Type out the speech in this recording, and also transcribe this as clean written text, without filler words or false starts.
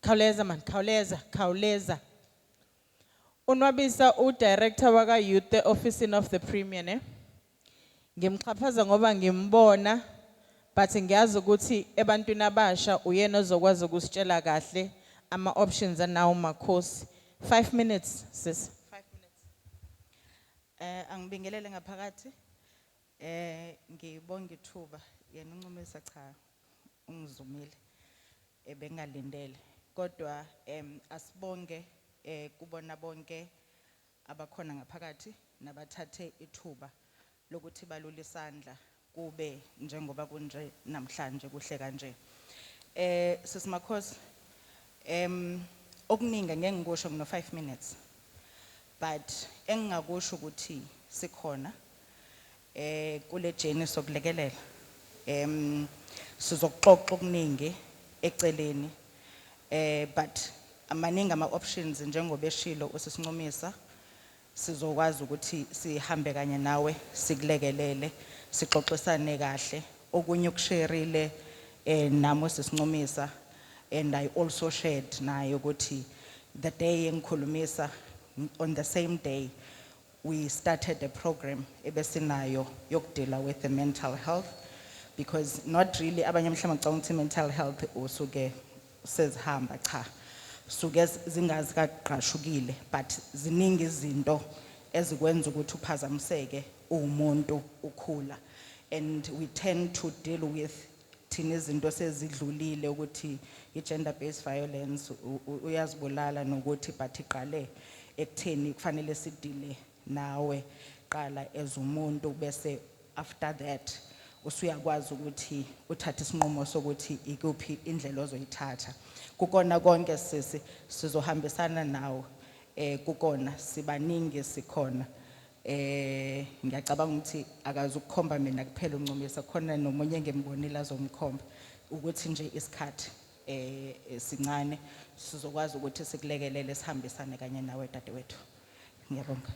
Khawuleza man, khawuleza. Mnwabisa director waka Youth Office of the Premier ne. Ngimxhaphaza ngoba ngimbona but ngiyazi ukuthi ebantwini abasha uyena ozokwazi ukusitshela kahle ama options anawo makhosi. 5 minutes sis. 5 minutes. Angibingelele ngaphakathi. Ngibonga ithuba yena uNcumisa cha ungizumile ebengalindele kodwa asibonge kubona bonke abakhona ngaphakathi nabathathe ithuba lokuthi balule isandla kube njengoba kunje namhlanje kuhle kanje. Sisimakhosi okuningi ngeke ngikusho no 5 minutes but engingakusho ukuthi sikhona kule journey sokulekelela sizokuxoxa okuningi eceleni but amaningi ama options njengoba eshilo uSisincumisa sizokwazi ukuthi sihambe kanye nawe sikulekelele sixoxisane kahle okunye ukushareile nami uSisincumisa and I also shared naye ukuthi the day engikhulumisa on the same day we started a program ebesinayo yokudela with the mental health because not really abanye mhlawumbe ngicabanga ukuthi mental health usuke sezihamba cha suke zingazi kaqashukile but ziningi izinto ezikwenza ukuthi uphazamiseke umuntu ukhula and we tend to deal with thina izinto sezidlulile ukuthi i-gender based violence uyazibulala nokuthi but iqale ekutheni kufanele sidile nawe qala ezumuntu bese after that usuyakwazi ukuthi uthathe isinqumo sokuthi ikuphi indlela ozoyithatha kukona konke sisi sizohambisana nawe kukona sibaningi sikhona ngiyacabanga ukuthi akazi ukukhomba mina kuphela uNcumisa khona nomunye ngembonile azomkhomba ukuthi nje isikhathi sincane sizokwazi ukuthi sikulekelele sihambisane kanye nawe dadewethu ngiyabonga.